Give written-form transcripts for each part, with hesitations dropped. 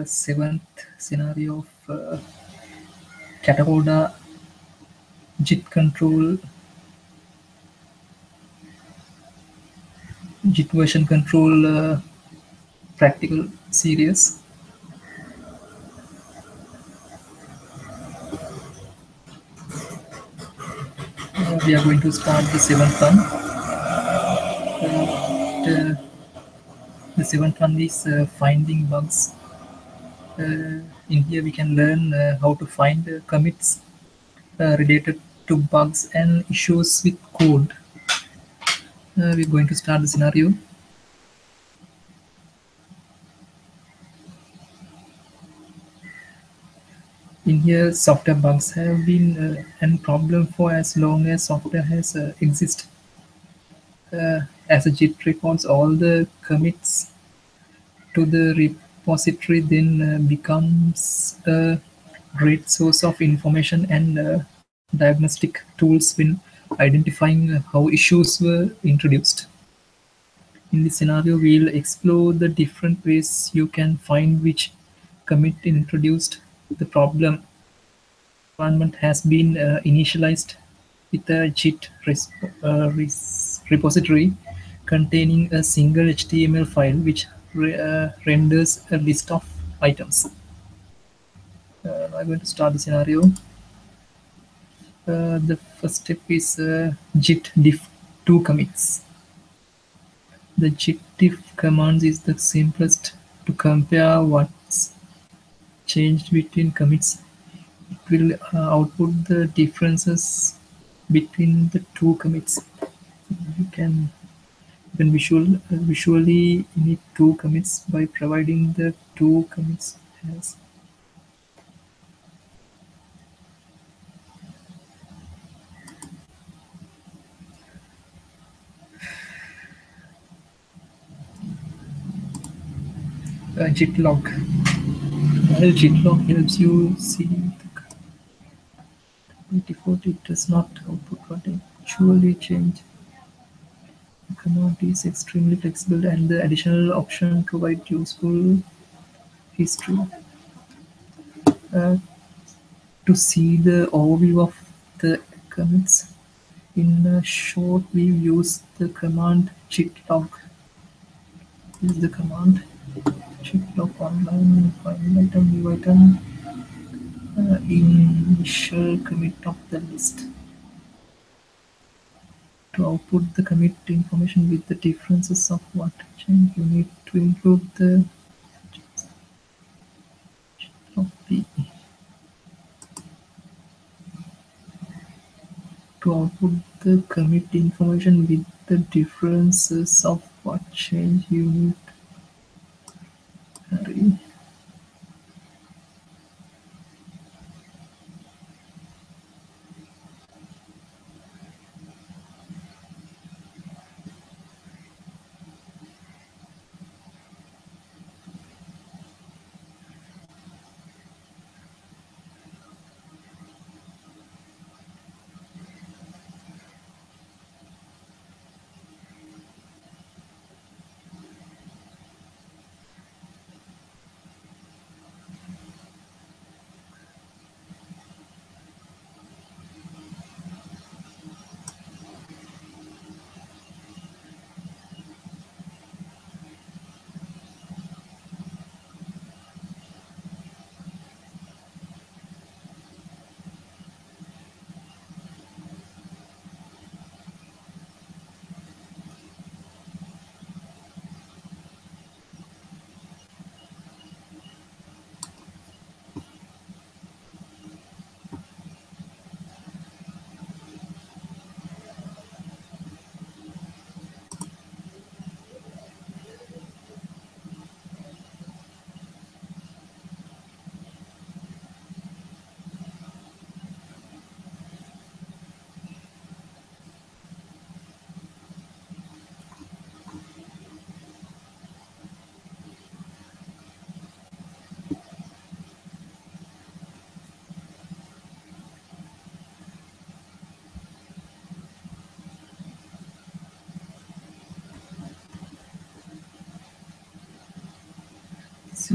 seventh scenario of katakoda JIT version control practical series. We are going to start the seventh one. The, the seventh one is finding bugs. In here, we can learn how to find commits related to bugs and issues with code. We're going to start the scenario. In here, software bugs have been a problem for as long as software has existed. As a JIT records all the commits to the repository, then becomes a great source of information and diagnostic tools when identifying how issues were introduced. In this scenario, we'll explore the different ways you can find which commit introduced the problem. Environment has been initialized with a JIT repository containing a single HTML file which renders a list of items. I'm going to start the scenario. The first step is JIT diff 2 commits. The JIT diff command is the simplest to compare what's changed between commits. It will output the differences between the two commits. You can visually init two commits by providing the two commits as a JIT log. While JIT log helps you see the default, it does not output what actually changed. The command is extremely flexible, and the additional option provide useful history. Uh, to see the overview of the commits in a short, we use the command jitlog. This is the command jitlog online find item new item initial commit of the list to output the commit information with the differences of what change you need to include the of the to output the commit information with the differences of what change you need to carry.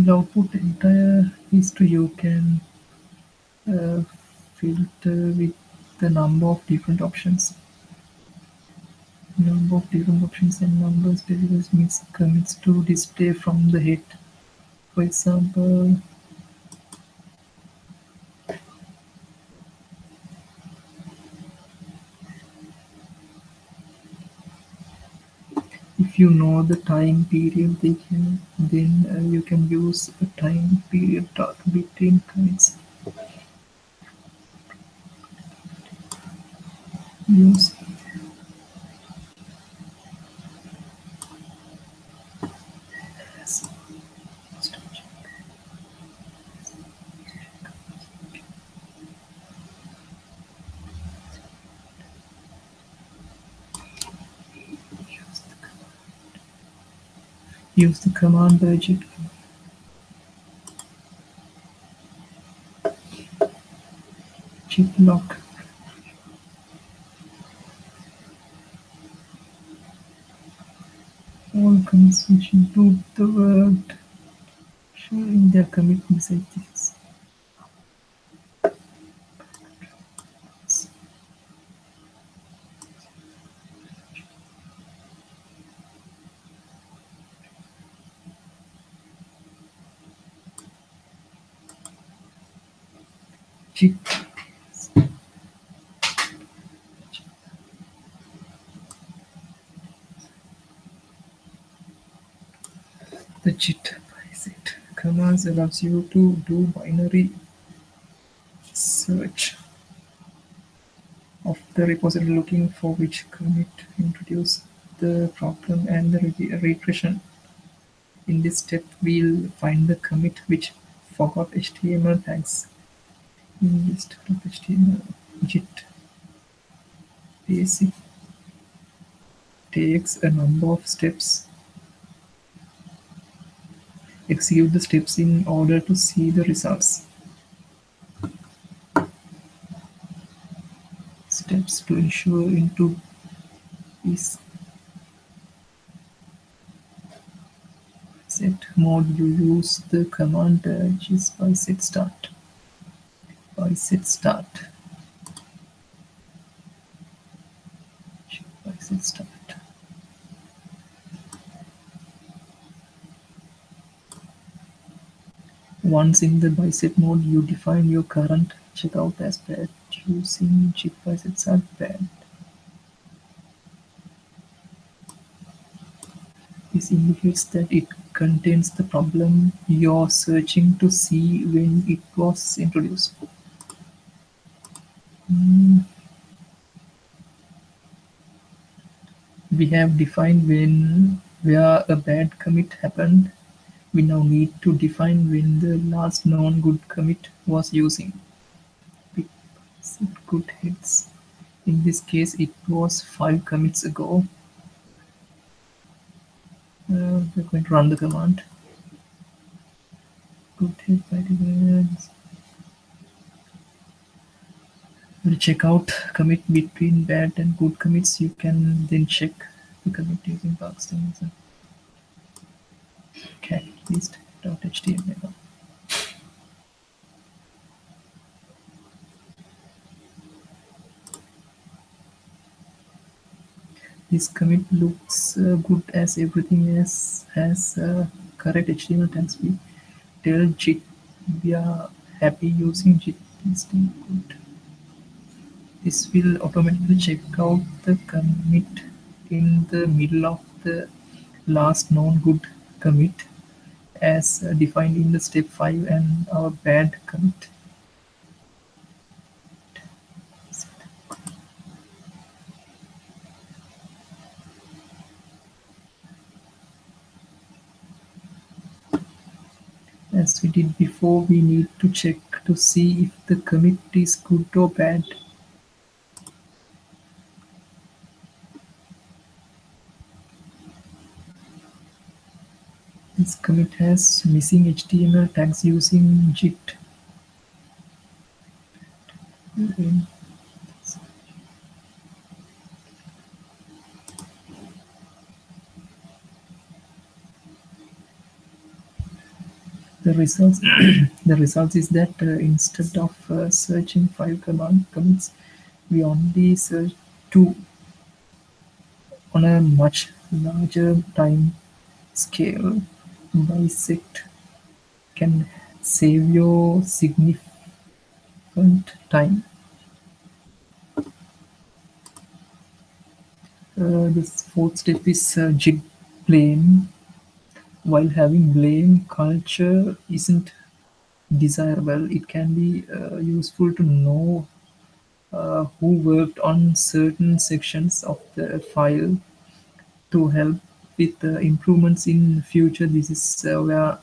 the output data is to you can uh, filter with the number of different options and numbers delivers means commits to display from the head. For example, if you know the time period, then you can use a time period dot between commits. Use use the command budget. Chip lock. All commits which include the word in their commit beside this. Chip. The JIT bisect commands allows you to do binary search of the repository looking for which commit introduce the problem and the regression. In this step, we'll find the commit which forgot HTML tags in list of HTML. JIT basic takes a number of steps. Execute the steps in order to see the results. Steps to ensure into is set mode you use the command is bisect start. Bisect start. Bisect start. Once in the bisect mode, you define your current checkout as bad using chip bisects are bad. This indicates that it contains the problem you're searching to see when it was introduced. We have defined where a bad commit happened. We now need to define when the last known good commit was using. Good hits. In this case, it was 5 commits ago. We're going to run the command. Good hit by the words. We'll check out commit between bad and good commits. You can then check the commit using bugs.html. This commit looks good as everything else has correct HTML tags. We tell JIT we are happy using JIT listing good. This will automatically check out the commit in the middle of the last known good commit as defined in the step 5 and our bad commit. As we did before, we need to check to see if the commit is good or bad. This commit has missing HTML tags using JIT. The The results the results is that instead of searching five commits, we only search two on a much larger time scale. Bisect can save you significant time. The fourth step is jig blame. While having blame culture isn't desirable, it can be useful to know who worked on certain sections of the file to help with improvements in future. This is where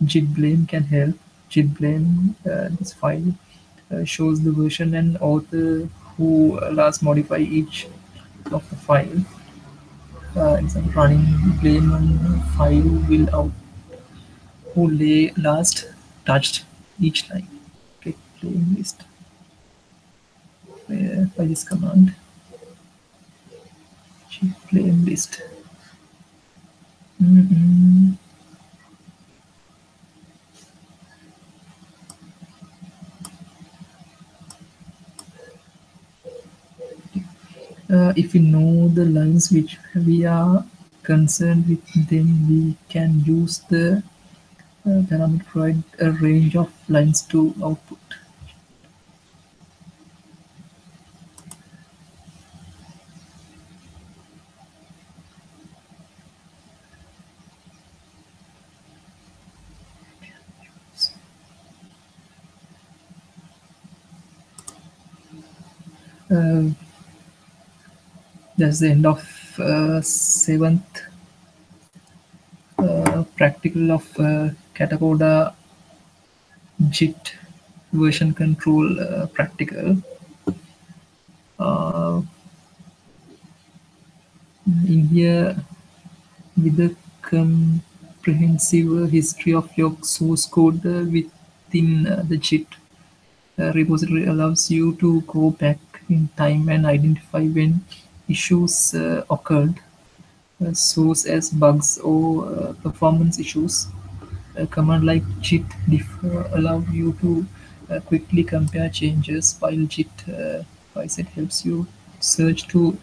git blame can help. Git blame this file shows the version and author who last modify each of the file. Example, running blame on file will out who last touched each line. Get blame list by this command. Git blame list. Mm-mm. If we know the lines which we are concerned with, then we can use the parameter provide a range of lines to output. Uh, that's the end of seventh practical of katakoda JIT version control practical. Uh, in here, with the comprehensive history of your source code within the JIT repository allows you to go back in time and identify when issues occurred, source as bugs or performance issues. A command like git diff allow you to quickly compare changes, while git reset helps you search to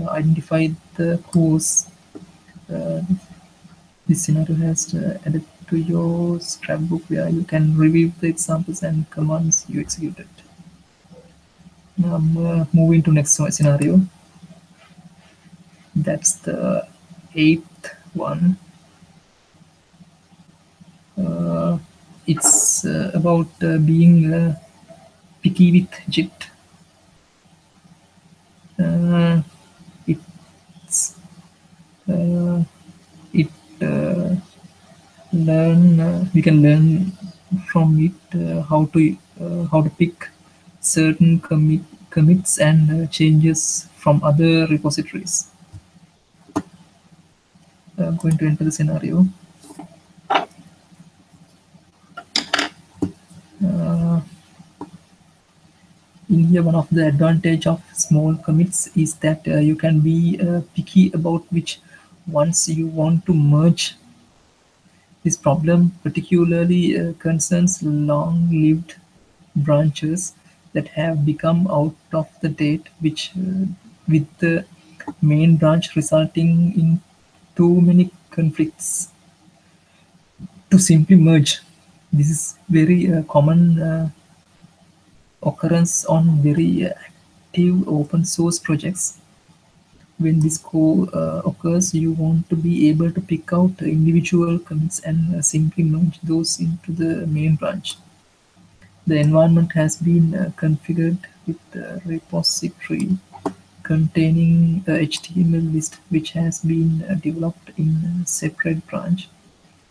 identify the cause. Uh, this scenario has added to your scrapbook where you can review the examples and commands you executed. Now moving to next scenario. That's the eighth one. Uh, it's about being picky with JIT. Uh, it's uh, it learn we can learn from it how to pick certain commits and changes from other repositories. I'm going to enter the scenario. Uh, in here, one of the advantage of small commits is that you can be picky about which ones you want to merge. This problem particularly concerns long-lived branches that have become out of the date, which with the main branch resulting in too many conflicts to simply merge. This is very common occurrence on very active open source projects. When this occurs, you want to be able to pick out individual commits and simply merge those into the main branch. The environment has been configured with a repository containing a HTML list which has been developed in a separate branch.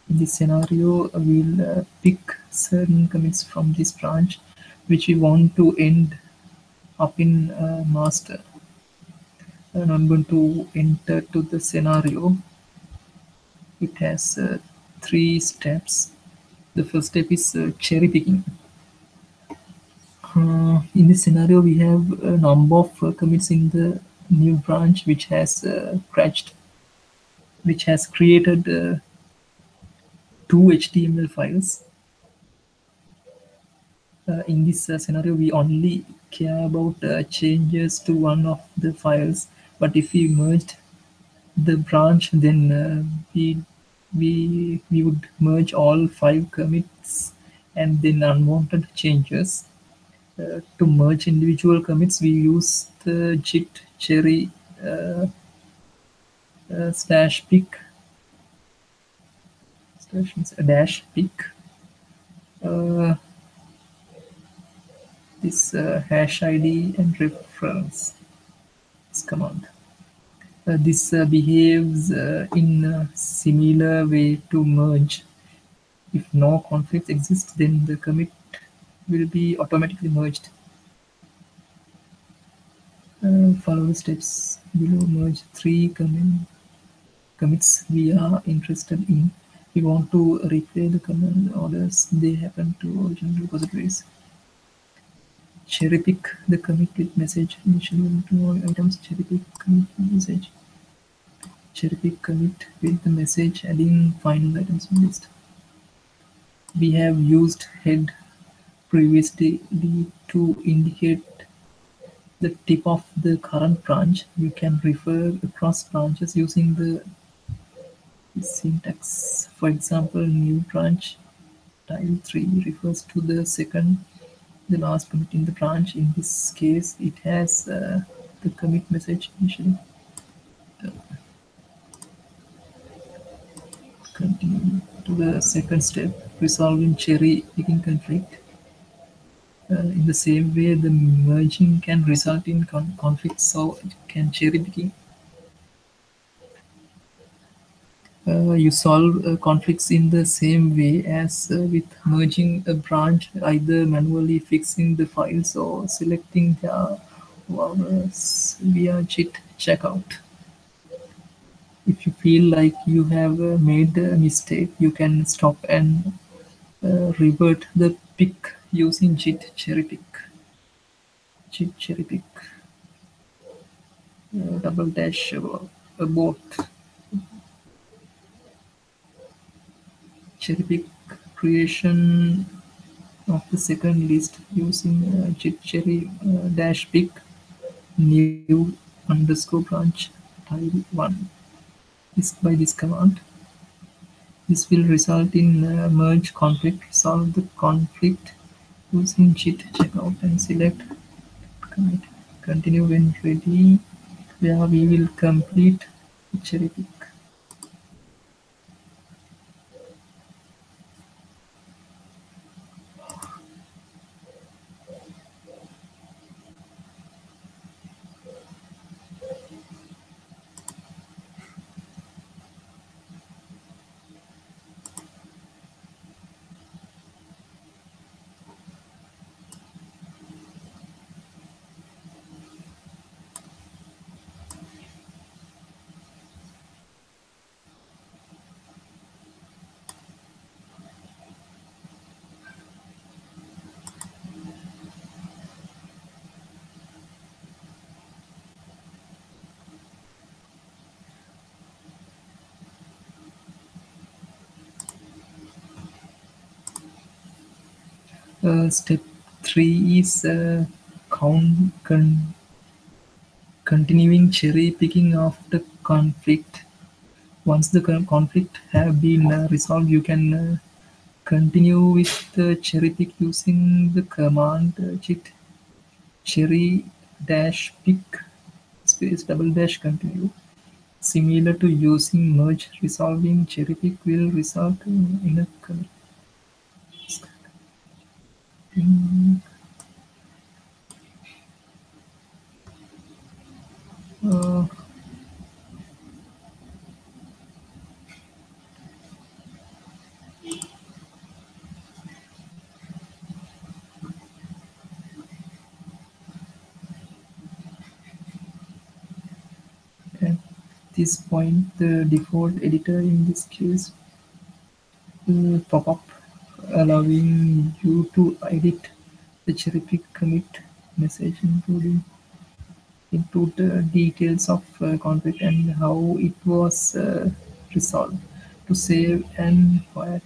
In this scenario, we'll pick certain commits from this branch which we want to end up in master. And I'm going to enter to the scenario. It has three steps. The first step is cherry picking. In this scenario, we have a number of commits in the new branch which has crashed, which has created two HTML files. In this scenario, we only care about changes to one of the files. But if we merged the branch, then we would merge all 5 commits and then unwanted changes. To merge individual commits, we use the git cherry slash pick slash dash pick uh, this hash ID and reference this command. This behaves in a similar way to merge. If no conflicts exist, then the commit will be automatically merged. Follow the steps below. Merge 3 commits we are interested in. We want to replay the command orders they happen to original repositories. Cherry pick the commit with message initially to all items. Cherry pick commit with message. Cherry pick commit with the message adding final items in list. We have used head previously to indicate the tip of the current branch. You can refer across branches using the syntax. For example, new branch tile 3 refers to the last commit in the branch. In this case, it has the commit message initially. Continue to the second step, resolving cherry picking conflict. In the same way, the merging can result in conflicts, so can cherry picking. You solve conflicts in the same way as with merging a branch, either manually fixing the files or selecting the via git checkout. If you feel like you have made a mistake, you can stop and revert the pick using git cherry pick. Git cherry pick double dash abort cherry pick creation of the second list using git cherry dash pick new underscore branch tile 1. This by this command. This will result in merge conflict. Resolve the conflict using git checkout and select commit. Continue when ready, where we will complete the cherry pick. Step 3 is continuing cherry picking of the conflict. Once the conflict have been resolved, you can continue with the cherry pick using the command git cherry dash pick space double dash continue. Similar to using merge, resolving cherry pick will result in a commit. Uh, at this point, the default editor in this case will pop up, allowing you to edit the cherry pick commit message, including into the details of conflict and how it was resolved. To save and quiet.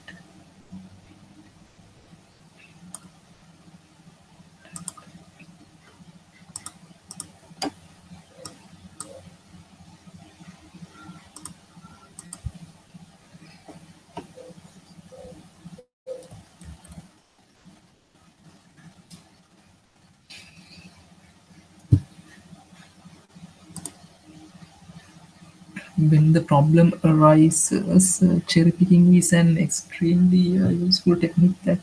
When the problem arises, cherry picking is an extremely useful technique that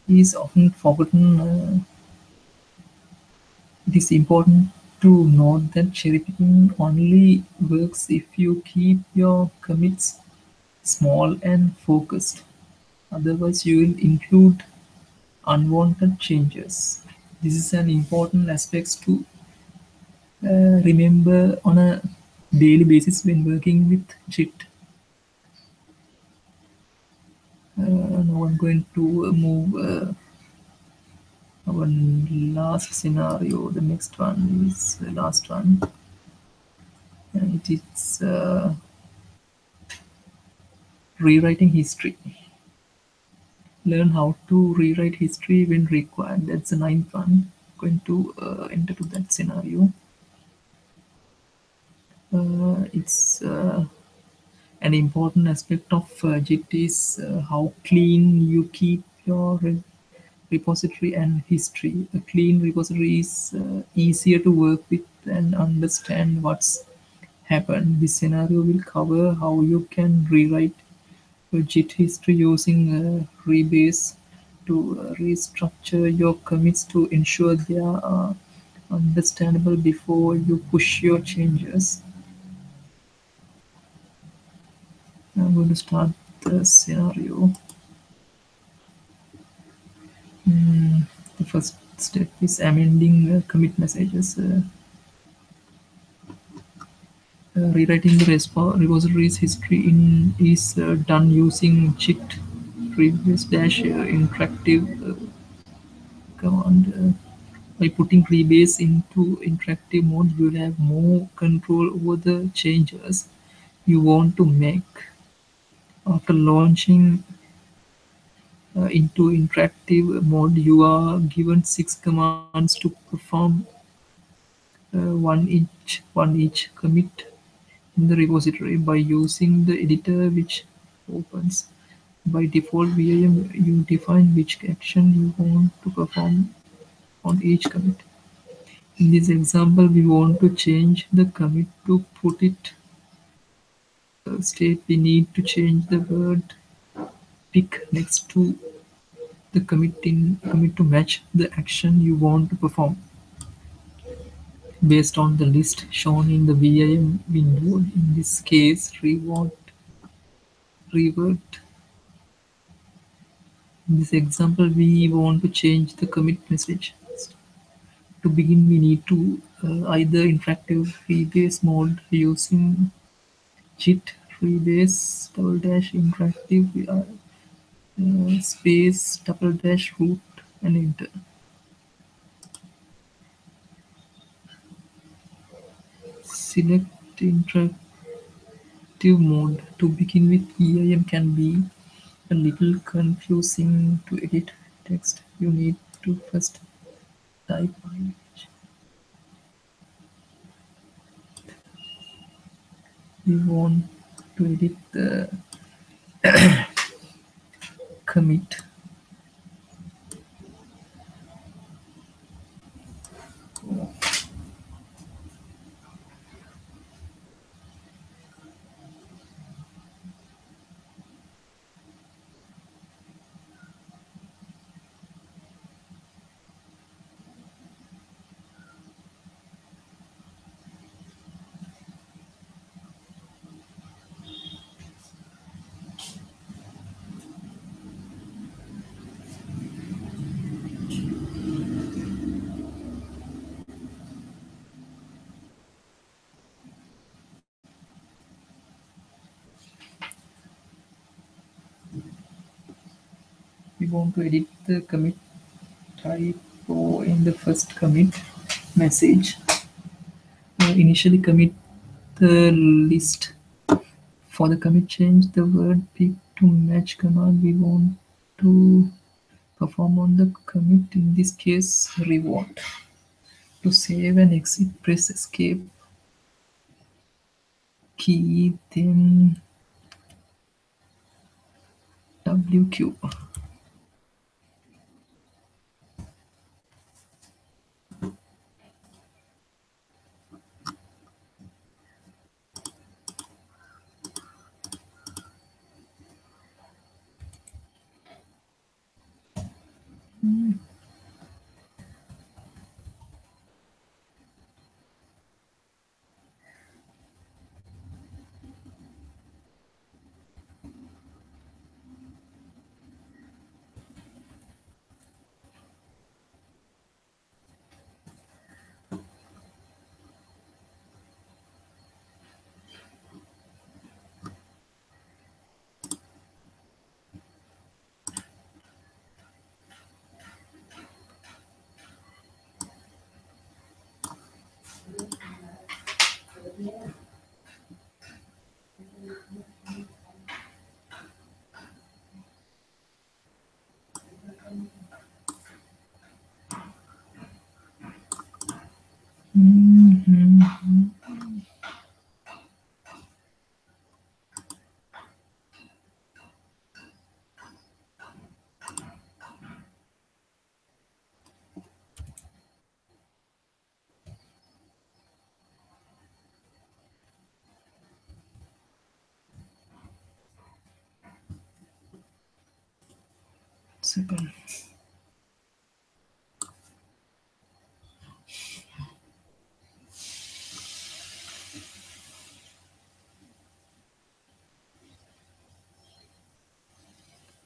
is often forgotten. It is important to note that cherry picking only works if you keep your commits small and focused. Otherwise, you will include unwanted changes. This is an important aspect to remember on a daily basis when working with JIT. Now I'm going to move our last scenario. The next one is the last one, and it is rewriting history. Learn how to rewrite history when required. That's the ninth one. Going to enter to that scenario. It's an important aspect of JIT is how clean you keep your repository and history. A clean repository is easier to work with and understand what's happened. This scenario will cover how you can rewrite your JIT history using Rebase to restructure your commits to ensure they are understandable before you push your changes. I'm going to start the scenario. The first step is amending commit messages. Rewriting the repository's history in is done using JIT previous dash interactive command. By putting rebase into interactive mode, you'll have more control over the changes you want to make. After launching into interactive mode, you are given six commands to perform one each commit in the repository by using the editor which opens. By default VIM, you define which action you want to perform on each commit. In this example, we want to change the commit to put it state. We need to change the word pick next to the commit to match the action you want to perform based on the list shown in the VIM window. In this case, revert. In this example, we want to change the commit message. To begin, we need to either interactive rebase mode using JIT rebase double dash interactive space double dash root and enter. Select interactive mode. To begin with, EIM can be a little confusing to edit text. You need to first type we want to edit the commit. We want to edit the commit typo in the first commit message. Initially commit the list. For the commit change the word pick to match command we want to perform on the commit, in this case reward. To save and exit, press escape key, then WQ. Mhm. Second.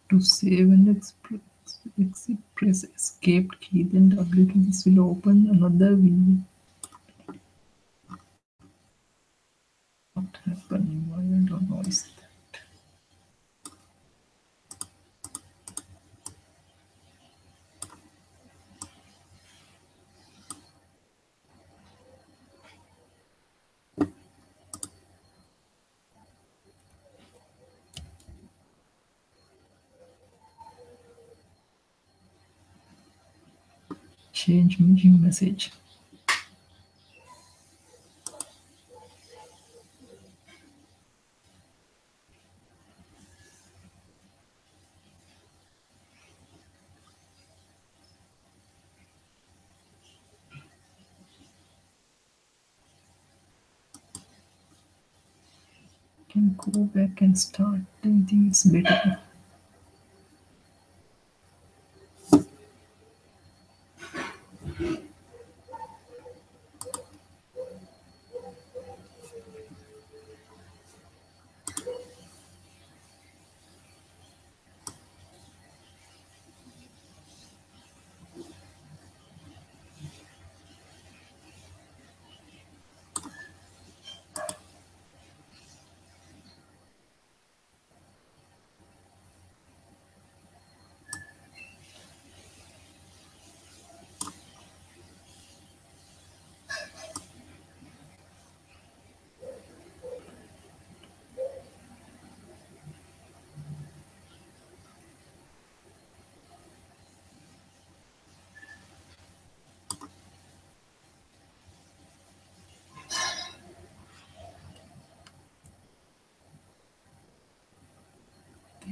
To save and exit, press escape key, then W key. This will open another window. What happening? Why I don't know is that. Change meeting message. Can go back and start. I think it's better.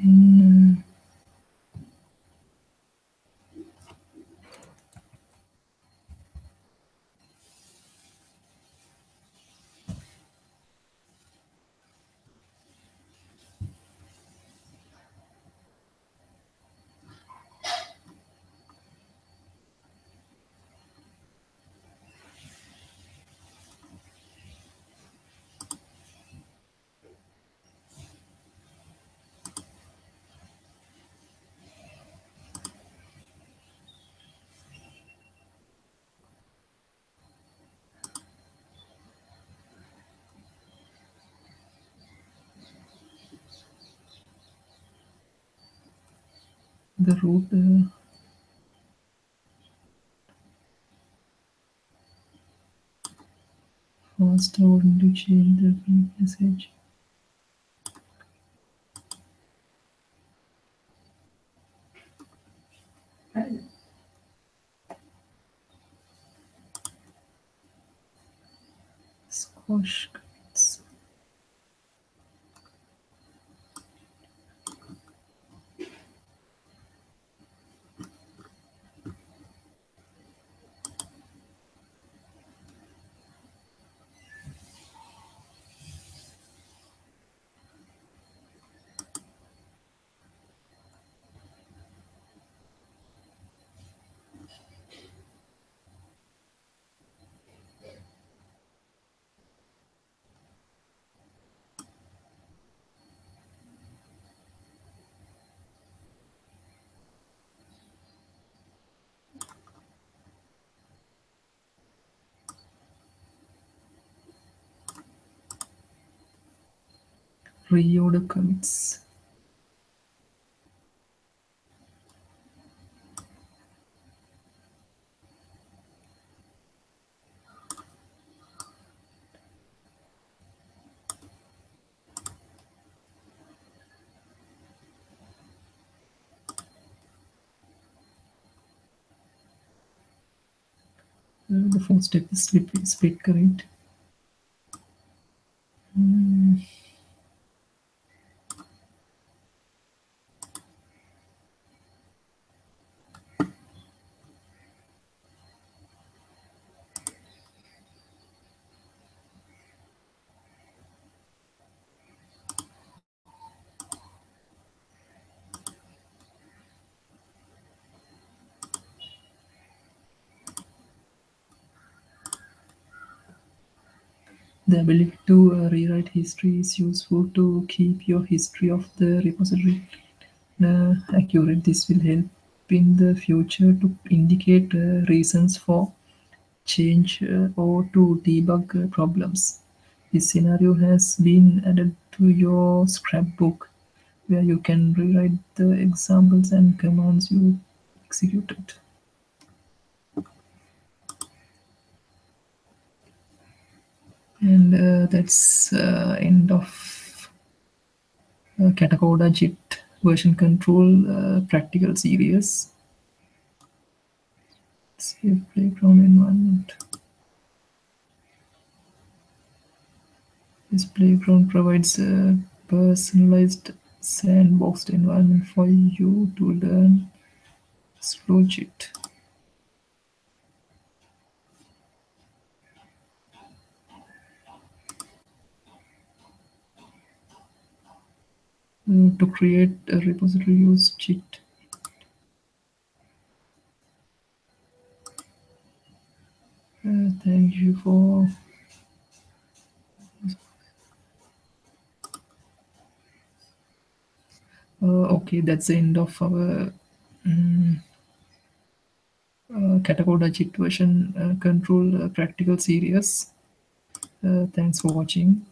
Then the root first I want to change the message. Squash commits. Reorder commits. The fourth step is split commit. The ability to rewrite history is useful to keep your history of the repository accurate. This will help in the future to indicate reasons for change or to debug problems. This scenario has been added to your scrapbook where you can rewrite the examples and commands you executed. And that's end of katakoda JIT version control practical series. Save playground environment. This playground provides a personalized sandboxed environment for you to learn slow JIT. To create a repository, use JIT. Thank you for. Okay, that's the end of our katakoda JIT version control practical series. Thanks for watching.